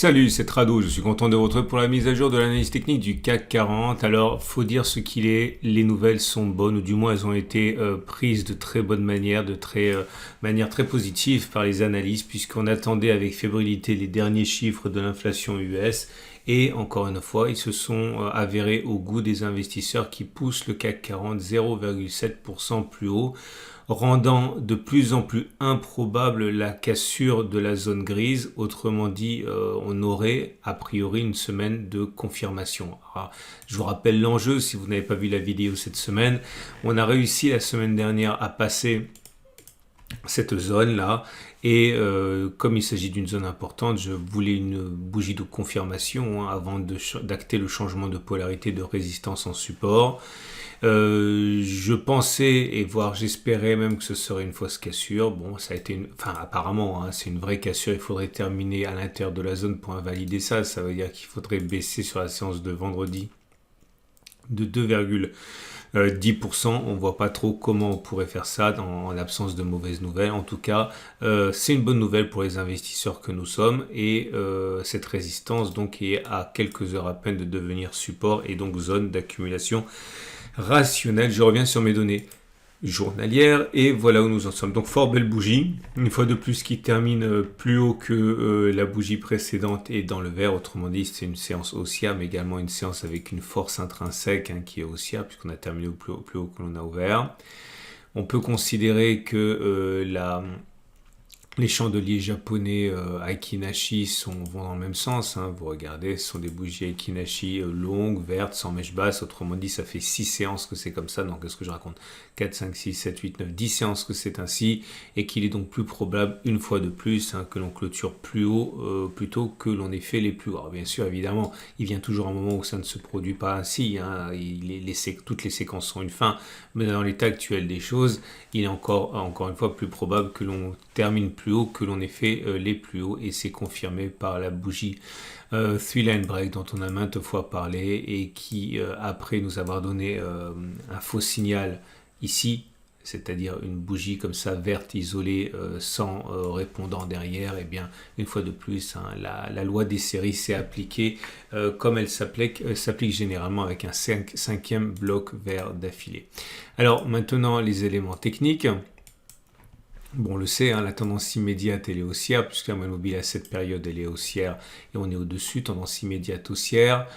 Salut, c'est Trado, je suis content de vous retrouver pour la mise à jour de l'analyse technique du CAC 40. Alors, faut dire ce qu'il est, les nouvelles sont bonnes, ou du moins elles ont été prises de très bonne manière, manière très positive par les analystes, puisqu'on attendait avec fébrilité les derniers chiffres de l'inflation US. Et encore une fois, ils se sont avérés au goût des investisseurs qui poussent le CAC 40 0,7% plus haut, rendant de plus en plus improbable la cassure de la zone grise. Autrement dit, on aurait a priori une semaine de confirmation. Alors, je vous rappelle l'enjeu, si vous n'avez pas vu la vidéo cette semaine, on a réussi la semaine dernière à passer cette zone-là. Et comme il s'agit d'une zone importante, je voulais une bougie de confirmation avant d'acter le changement de polarité de résistance en support. Je pensais et voire j'espérais même que ce serait une fausse cassure. Bon, ça a été apparemment, hein, c'est une vraie cassure. Il faudrait terminer à l'intérieur de la zone pour invalider ça. Ça veut dire qu'il faudrait baisser sur la séance de vendredi de 2,10%. On voit pas trop comment on pourrait faire ça en l'absence de mauvaises nouvelles. En tout cas, c'est une bonne nouvelle pour les investisseurs que nous sommes et cette résistance donc est à quelques heures à peine de devenir support et donc zone d'accumulation rationnelle. Je reviens sur mes données journalières et voilà où nous en sommes. Donc fort belle bougie, une fois de plus qui termine plus haut que la bougie précédente et dans le vert. Autrement dit, c'est une séance haussière, mais également une séance avec une force intrinsèque qui est haussière puisqu'on a terminé au plus haut que l'on a ouvert. On peut considérer que les chandeliers japonais Aiki-Nashi vont dans le même sens. Vous regardez, ce sont des bougies Aiki-Nashi longues, vertes, sans mèche basse. Autrement dit, ça fait 6 séances que c'est comme ça. Donc, qu'est-ce que je raconte? 4, 5, 6, 7, 8, 9, 10 séances que c'est ainsi. Et qu'il est donc plus probable, une fois de plus, que l'on clôture plus haut plutôt que l'on ait fait les plus hauts. Alors, bien sûr, évidemment, il vient toujours un moment où ça ne se produit pas ainsi. Toutes les séquences sont une fin. Mais dans l'état actuel des choses, il est encore une fois plus probable que l'on termine plus haut que l'on ait fait les plus hauts et c'est confirmé par la bougie Three Line Break dont on a maintes fois parlé et qui après nous avoir donné un faux signal ici, c'est-à-dire une bougie comme ça verte isolée sans répondant derrière, et bien une fois de plus la loi des séries s'est appliquée comme elle s'applique généralement avec un cinquième bloc vert d'affilée. Alors maintenant les éléments techniques. Bon, on le sait, la tendance immédiate, elle est haussière, puisque la moyenne mobile à cette période, elle est haussière, et on est au-dessus, tendance immédiate haussière.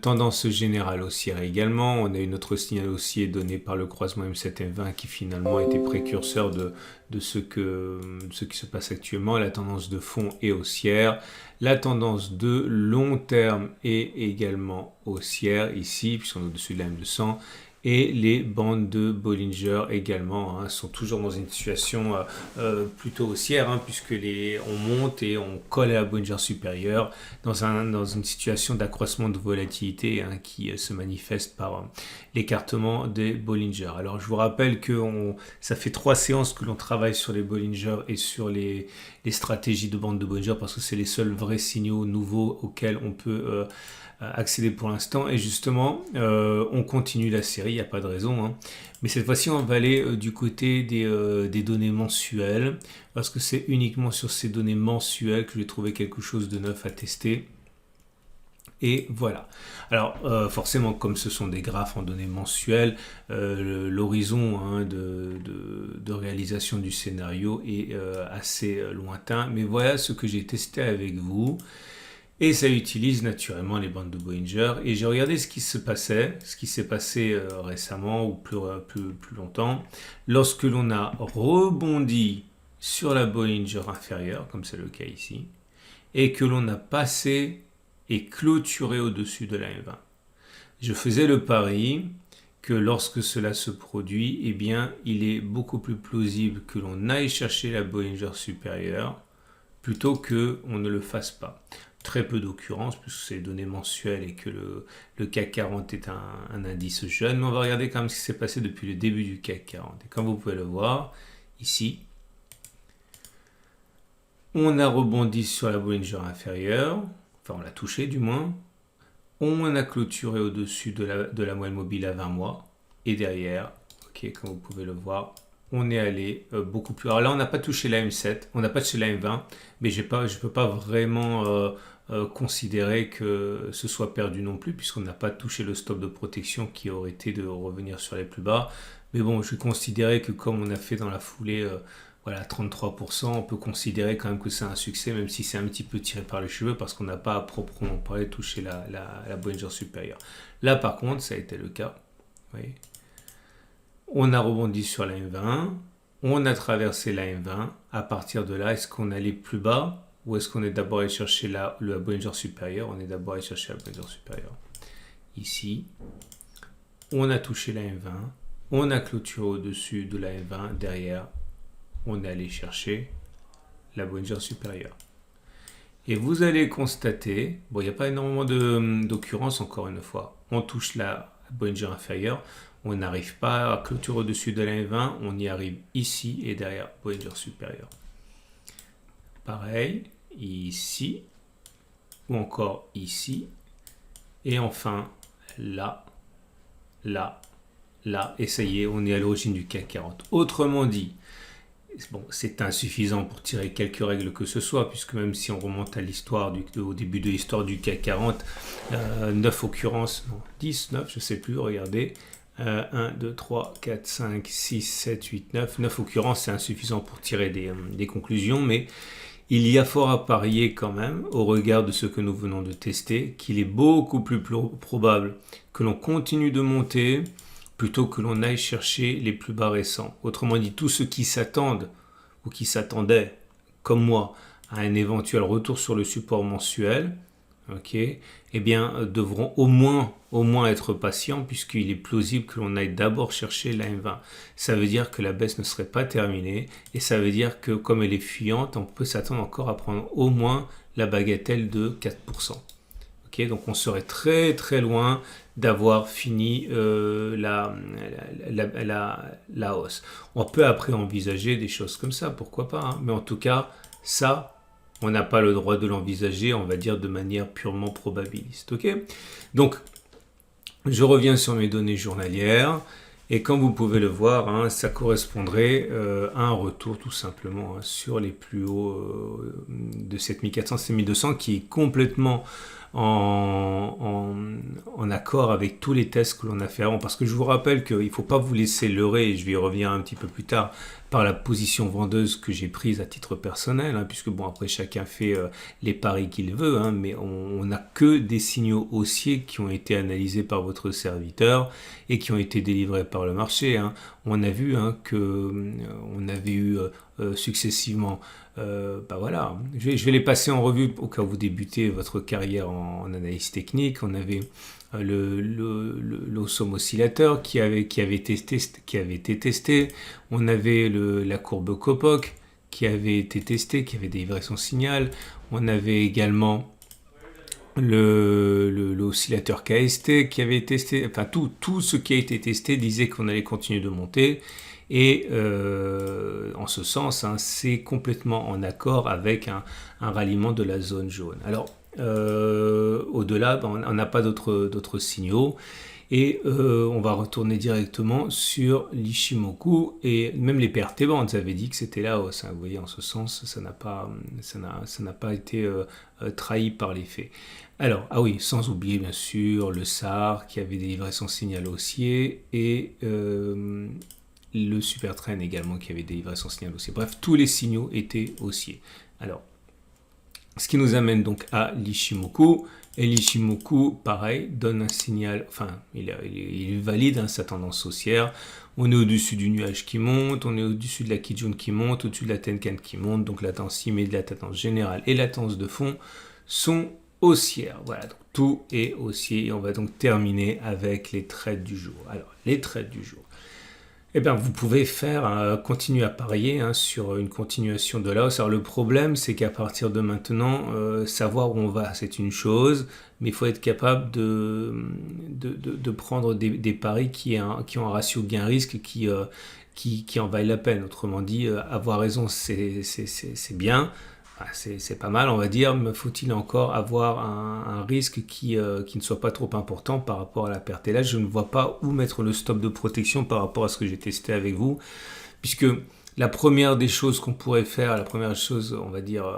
Tendance générale haussière également. On a une autre signal haussier donné par le croisement M7-M20 qui finalement était précurseur de ce qui se passe actuellement. La tendance de fond est haussière. La tendance de long terme est également haussière ici, puisqu'on est au-dessus de la M200. Et les bandes de Bollinger également sont toujours dans une situation plutôt haussière, puisque on monte et on colle à la Bollinger supérieure dans une situation d'accroissement de volatilité qui se manifeste par l'écartement des Bollinger. Alors je vous rappelle que ça fait 3 séances que l'on travaille sur les Bollinger et sur les stratégies de bande de Bollinger parce que c'est les seuls vrais signaux nouveaux auxquels on peut accéder pour l'instant et justement on continue la série, il n'y a pas de raison mais cette fois-ci on va aller du côté des données mensuelles parce que c'est uniquement sur ces données mensuelles que j'ai trouvé quelque chose de neuf à tester et voilà. Alors forcément comme ce sont des graphes en données mensuelles, l'horizon de réalisation du scénario est assez lointain, mais voilà ce que j'ai testé avec vous. Et ça utilise naturellement les bandes de Bollinger. Et j'ai regardé ce qui s'est passé récemment ou plus longtemps, lorsque l'on a rebondi sur la Bollinger inférieure, comme c'est le cas ici, et que l'on a passé et clôturé au-dessus de la M20. Je faisais le pari que lorsque cela se produit, eh bien, il est beaucoup plus plausible que l'on aille chercher la Bollinger supérieure plutôt qu'on ne le fasse pas. Très peu d'occurrences puisque c'est des données mensuelles et que le CAC 40 est un indice jeune. Mais on va regarder quand même ce qui s'est passé depuis le début du CAC 40. Et comme vous pouvez le voir, ici, on a rebondi sur la Bollinger inférieure, enfin on l'a touché du moins. On a clôturé au-dessus de la moyenne mobile à 20 mois. Et derrière, comme vous pouvez le voir, on est allé beaucoup plus. Alors là, on n'a pas touché la M7, on n'a pas touché la M20, mais je ne peux pas vraiment considérer que ce soit perdu non plus, puisqu'on n'a pas touché le stop de protection qui aurait été de revenir sur les plus bas. Mais bon, je considérais que comme on a fait dans la foulée voilà, 33%, on peut considérer quand même que c'est un succès, même si c'est un petit peu tiré par les cheveux, parce qu'on n'a pas à proprement parler touché la Bollinger supérieure. Là, par contre, ça a été le cas. Vous voyez, on a rebondi sur la M20, on a traversé la M20. À partir de là, est-ce qu'on allait plus bas ou est-ce qu'on est d'abord allé chercher la Bollinger supérieure? On est d'abord allé chercher la Bollinger supérieure. Ici, on a touché la M20, on a clôturé au-dessus de la M20. Derrière, on est allé chercher la Bollinger supérieure. Et vous allez constater, bon, il n'y a pas énormément d'occurrences encore une fois. On touche la Bollinger inférieure, on n'arrive pas à clôturer au-dessus de la M20, on y arrive ici et derrière Bollinger supérieure. Pareil, ici, ou encore ici, et enfin là, là, là, et ça y est, on est à l'origine du CAC 40. Autrement dit, bon, c'est insuffisant pour tirer quelques règles que ce soit, puisque même si on remonte à l'histoire, au début de l'histoire du CAC 40, 9 occurrences, non, 10, 9, je ne sais plus, regardez, 1, 2, 3, 4, 5, 6, 7, 8, 9 occurrences, c'est insuffisant pour tirer des conclusions, mais il y a fort à parier quand même, au regard de ce que nous venons de tester, qu'il est beaucoup plus probable que l'on continue de monter plutôt que l'on aille chercher les plus bas récents. Autrement dit, tous ceux qui s'attendent ou qui s'attendaient, comme moi, à un éventuel retour sur le support mensuel, eh bien, devront au moins être patients, puisqu'il est plausible que l'on aille d'abord chercher la M20. Ça veut dire que la baisse ne serait pas terminée, et ça veut dire que comme elle est fuyante, on peut s'attendre encore à prendre au moins la bagatelle de 4%. Donc on serait très très loin d'avoir fini la hausse. On peut après envisager des choses comme ça, pourquoi pas, hein, mais en tout cas, ça, on n'a pas le droit de l'envisager, on va dire de manière purement probabiliste. Donc, je reviens sur mes données journalières, et comme vous pouvez le voir, hein, ça correspondrait à un retour tout simplement, hein, sur les plus hauts de 7400-7200, qui est complètement en accord avec tous les tests que l'on a fait avant, parce que je vous rappelle qu'il ne faut pas vous laisser leurrer, et je vais y revenir un petit peu plus tard, par la position vendeuse que j'ai prise à titre personnel, hein, puisque bon, après chacun fait les paris qu'il veut, hein, mais on n'a que des signaux haussiers qui ont été analysés par votre serviteur et qui ont été délivrés par le marché, hein. On a vu, hein, que on avait eu successivement, voilà, je vais les passer en revue au cas où vous débutez votre carrière en analyse technique. On avait l'Awesome oscillateur qui avait été testé. On avait la courbe Kopok qui avait été testée, qui avait délivré son signal. On avait également l'oscillateur KST qui avait été testé. Enfin, tout ce qui a été testé disait qu'on allait continuer de monter. Et en ce sens, hein, c'est complètement en accord avec un ralliement de la zone jaune. Alors, au-delà, on n'a pas d'autres signaux. Et on va retourner directement sur l'Ichimoku, et même les PRT bandes avaient dit que c'était la hausse, hein. Vous voyez, en ce sens, ça n'a pas été trahi par les faits. Alors, ah oui, sans oublier bien sûr le SAR qui avait délivré son signal haussier, et le Supertrend également qui avait délivré son signal haussier. Bref, tous les signaux étaient haussiers. Alors, ce qui nous amène donc à l'Ichimoku. Et l'Ichimoku, pareil, donne un signal, enfin, il valide, hein, sa tendance haussière. On est au-dessus du nuage qui monte, on est au-dessus de la Kijun qui monte, au-dessus de la Tenkan qui monte. Donc la tendance immédiate, la tendance générale et la tendance de fond sont haussières. Voilà, donc tout est haussier. Et on va donc terminer avec les trades du jour. Alors, les trades du jour. Eh bien, vous pouvez continuer à parier, hein, sur une continuation de la hausse. Alors, le problème, c'est qu'à partir de maintenant, savoir où on va, c'est une chose, mais il faut être capable de prendre des paris qui ont un ratio gain-risque qui en vaille la peine. Autrement dit, avoir raison, c'est bien. C'est pas mal, on va dire, mais faut-il encore avoir un risque qui ne soit pas trop important par rapport à la perte. Et là, je ne vois pas où mettre le stop de protection par rapport à ce que j'ai testé avec vous, puisque La première des choses qu'on pourrait faire, la première chose, on va dire,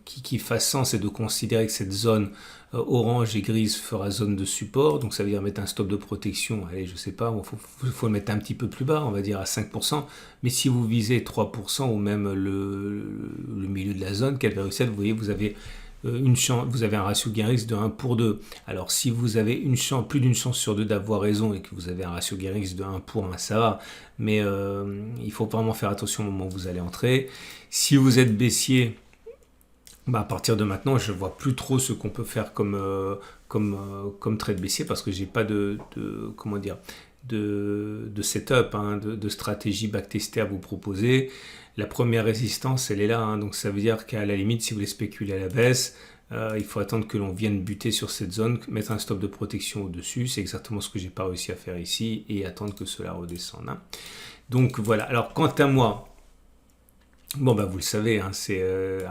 qui fasse sens, c'est de considérer que cette zone orange et grise fera zone de support. Donc ça veut dire mettre un stop de protection. Allez, je sais pas, faut le mettre un petit peu plus bas, on va dire à 5%. Mais si vous visez 3% ou même le milieu de la zone, 4,7, vous voyez, vous avez vous avez un ratio gain-risque de 1 pour 2. Alors si vous avez plus d'une chance sur 2 d'avoir raison et que vous avez un ratio gain-risque de 1 pour 1, ça va. Mais il faut vraiment faire attention au moment où vous allez entrer. Si vous êtes baissier, à partir de maintenant, je ne vois plus trop ce qu'on peut faire comme trade baissier parce que j'ai pas comment dire, de setup, de stratégie backtestée à vous proposer. La première résistance, elle est là, donc ça veut dire qu'à la limite, si vous voulez spéculer à la baisse, il faut attendre que l'on vienne buter sur cette zone, mettre un stop de protection au-dessus, c'est exactement ce que j'ai pas réussi à faire ici, et attendre que cela redescende. Donc voilà, alors quant à moi, bon vous le savez, à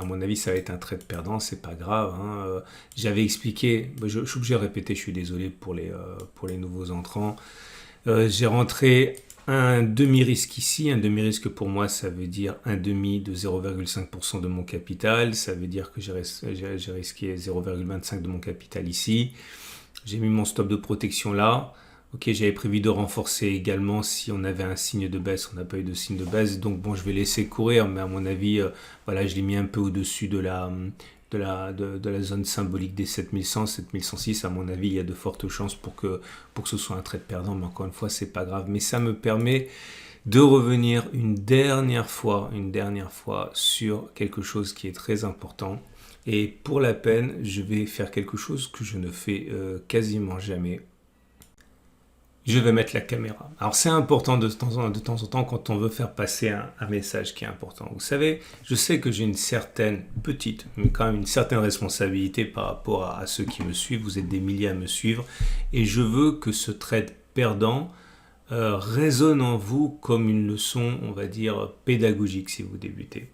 mon avis ça va être un trade perdant, c'est pas grave. J'avais expliqué, je suis obligé de répéter, je suis désolé pour les nouveaux entrants. J'ai rentré un demi-risque ici. Un demi-risque pour moi, ça veut dire un demi de 0,5% de mon capital. Ça veut dire que j'ai risqué 0,25 de mon capital ici. J'ai mis mon stop de protection là. Ok, j'avais prévu de renforcer également si on avait un signe de baisse. On n'a pas eu de signe de baisse. Donc bon, je vais laisser courir. Mais à mon avis, voilà, je l'ai mis un peu au-dessus de la zone symbolique des 7100, 7106, à mon avis, il y a de fortes chances pour que ce soit un trade perdant, mais encore une fois, c'est pas grave. Mais ça me permet de revenir une dernière fois sur quelque chose qui est très important. Et pour la peine, je vais faire quelque chose que je ne fais quasiment jamais. Je vais mettre la caméra. Alors c'est important de temps en temps quand on veut faire passer un message qui est important. Vous savez, je sais que j'ai une certaine petite, mais quand même une certaine responsabilité par rapport à ceux qui me suivent. Vous êtes des milliers à me suivre et je veux que ce trade perdant résonne en vous comme une leçon, on va dire, pédagogique si vous débutez.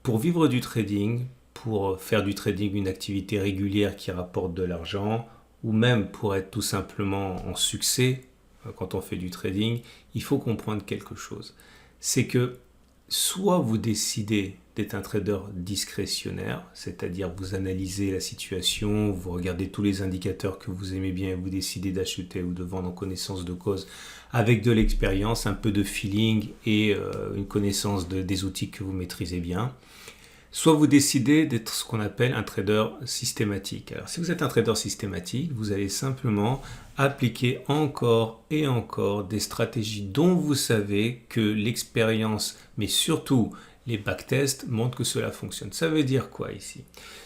Pour vivre du trading, pour faire du trading une activité régulière qui rapporte de l'argent, ou même pour être tout simplement en succès quand on fait du trading, il faut comprendre quelque chose. C'est que soit vous décidez d'être un trader discrétionnaire, c'est-à-dire vous analysez la situation, vous regardez tous les indicateurs que vous aimez bien et vous décidez d'acheter ou de vendre en connaissance de cause avec de l'expérience, un peu de feeling et une connaissance des outils que vous maîtrisez bien. Soit vous décidez d'être ce qu'on appelle un trader systématique. Alors si vous êtes un trader systématique, vous allez simplement appliquer encore et encore des stratégies dont vous savez que l'expérience, mais surtout les backtests, montrent que cela fonctionne. Ça veut dire quoi ici?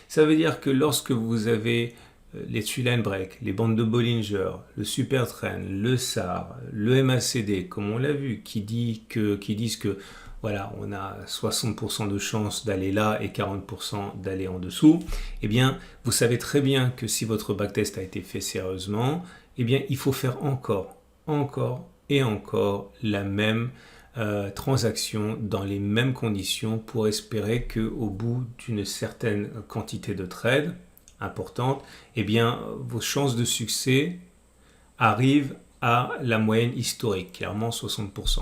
Ça veut dire que lorsque vous avez les three-line break, les bandes de Bollinger, le super trend, le SAR, le MACD, comme on l'a vu, qui disent que voilà, on a 60% de chances d'aller là et 40% d'aller en dessous, eh bien, vous savez très bien que si votre backtest a été fait sérieusement, eh bien, il faut faire encore et encore la même transaction dans les mêmes conditions pour espérer qu'au bout d'une certaine quantité de trades importante, eh bien, vos chances de succès arrivent à la moyenne historique, clairement 60%.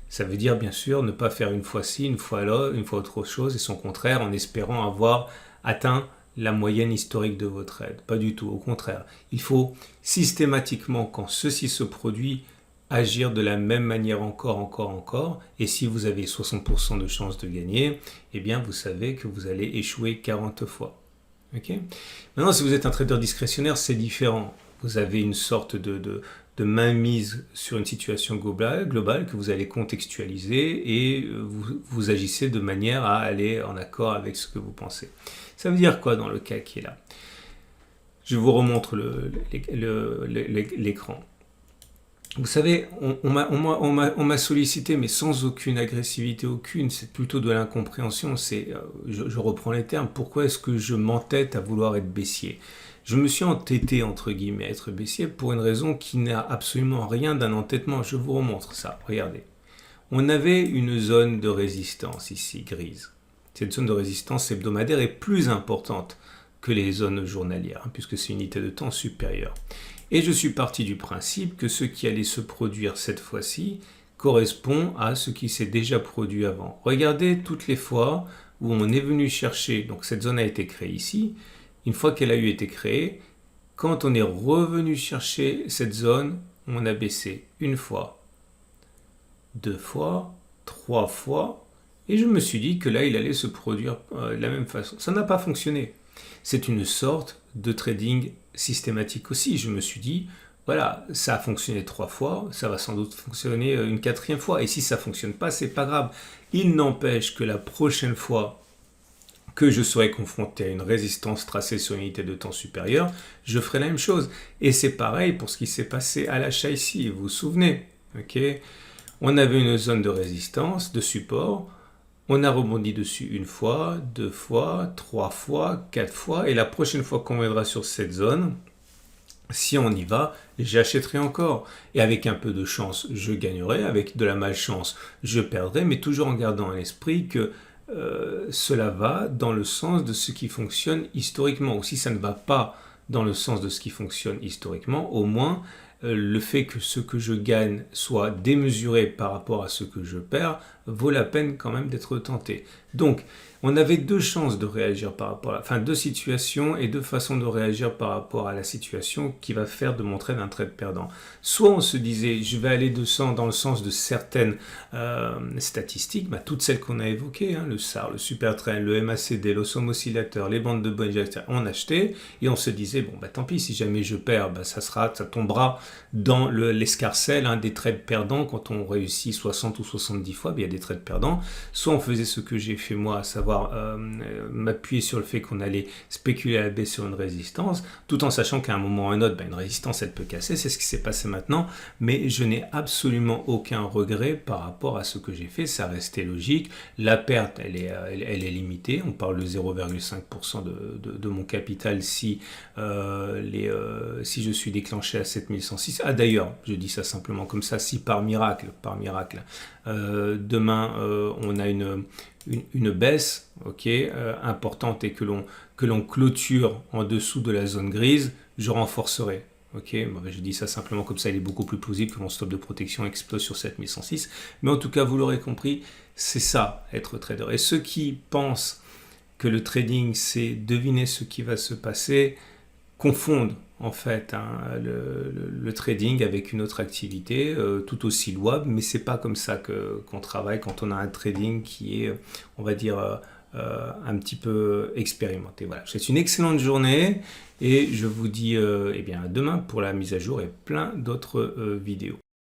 Ça veut dire bien sûr ne pas faire une fois ci, une fois là, une fois autre chose et son contraire en espérant avoir atteint la moyenne historique de vos trades. Pas du tout, au contraire. Il faut systématiquement, quand ceci se produit, agir de la même manière encore. Et si vous avez 60% de chances de gagner, eh bien vous savez que vous allez échouer 40 fois. Okay. Maintenant, si vous êtes un trader discrétionnaire, c'est différent. Vous avez une sorte de mainmise sur une situation globale que vous allez contextualiser et vous agissez de manière à aller en accord avec ce que vous pensez. Ça veut dire quoi dans le cas qui est là? Je vous remontre l'écran. Vous savez, on m'a sollicité, mais sans aucune agressivité, c'est plutôt de l'incompréhension. Je reprends les termes, pourquoi est-ce que je m'entête à vouloir être baissier? Je me suis entêté, entre guillemets, à être baissier pour une raison qui n'a absolument rien d'un entêtement. Je vous remontre ça, regardez. On avait une zone de résistance ici, grise. Cette zone de résistance hebdomadaire est plus importante que les zones journalières, puisque c'est une unité de temps supérieure. Et je suis parti du principe que ce qui allait se produire cette fois-ci correspond à ce qui s'est déjà produit avant. Regardez toutes les fois où on est venu chercher, donc cette zone a été créée ici, une fois qu'elle a été créée, quand on est revenu chercher cette zone, on a baissé une fois, deux fois, trois fois, et je me suis dit que là, il allait se produire de la même façon. Ça n'a pas fonctionné. C'est une sorte de trading systématique aussi. Je me suis dit, voilà, ça a fonctionné trois fois, ça va sans doute fonctionner une quatrième fois. Et si ça ne fonctionne pas, c'est pas grave. Il n'empêche que la prochaine fois que je serai confronté à une résistance tracée sur une unité de temps supérieure, je ferai la même chose. Et c'est pareil pour ce qui s'est passé à l'achat ici, vous vous souvenez, ok? On avait une zone de résistance, de support, on a rebondi dessus une fois, deux fois, trois fois, quatre fois, et la prochaine fois qu'on viendra sur cette zone, si on y va, j'achèterai encore. Et avec un peu de chance, je gagnerai. Avec de la malchance, je perdrai. Mais toujours en gardant à l'esprit que cela va dans le sens de ce qui fonctionne historiquement. Ou si ça ne va pas dans le sens de ce qui fonctionne historiquement, au moins le fait que ce que je gagne soit démesuré par rapport à ce que je perds vaut la peine quand même d'être tenté. Donc, on avait deux chances de réagir par rapport à, enfin deux situations et deux façons de réagir par rapport à la situation qui va faire de mon trade un trade perdant. Soit on se disait, je vais aller dans le sens de certaines statistiques, toutes celles qu'on a évoquées, le SAR, le Super Trend, le MACD, l'Ossom Oscillateur, les bandes de Bollinger, etc. On achetait et on se disait, bon tant pis, si jamais je perds, ça tombera dans l'escarcelle des trades perdants. Quand on réussit 60 ou 70 fois, il y a des trades perdants. Soit on faisait ce que j'ai fait moi, à savoir m'appuyer sur le fait qu'on allait spéculer à la baisse sur une résistance, tout en sachant qu'à un moment ou à un autre, une résistance elle peut casser, c'est ce qui s'est passé maintenant, mais je n'ai absolument aucun regret par rapport à ce que j'ai fait, ça restait logique, la perte elle est limitée, on parle de 0,5% de mon capital si je suis déclenché à 7106. Ah d'ailleurs, je dis ça simplement comme ça, si par miracle, demain on a une baisse importante et que l'on clôture en dessous de la zone grise, je renforcerai. Je dis ça simplement comme ça, il est beaucoup plus plausible que mon stop de protection explose sur 7106. Mais en tout cas, vous l'aurez compris, c'est ça, être trader. Et ceux qui pensent que le trading, c'est deviner ce qui va se passer, confondent en fait le trading avec une autre activité tout aussi louable, mais c'est pas comme ça qu'on travaille quand on a un trading qui est, on va dire, un petit peu expérimenté. Voilà, c'est une excellente journée et je vous dis à demain pour la mise à jour et plein d'autres vidéos.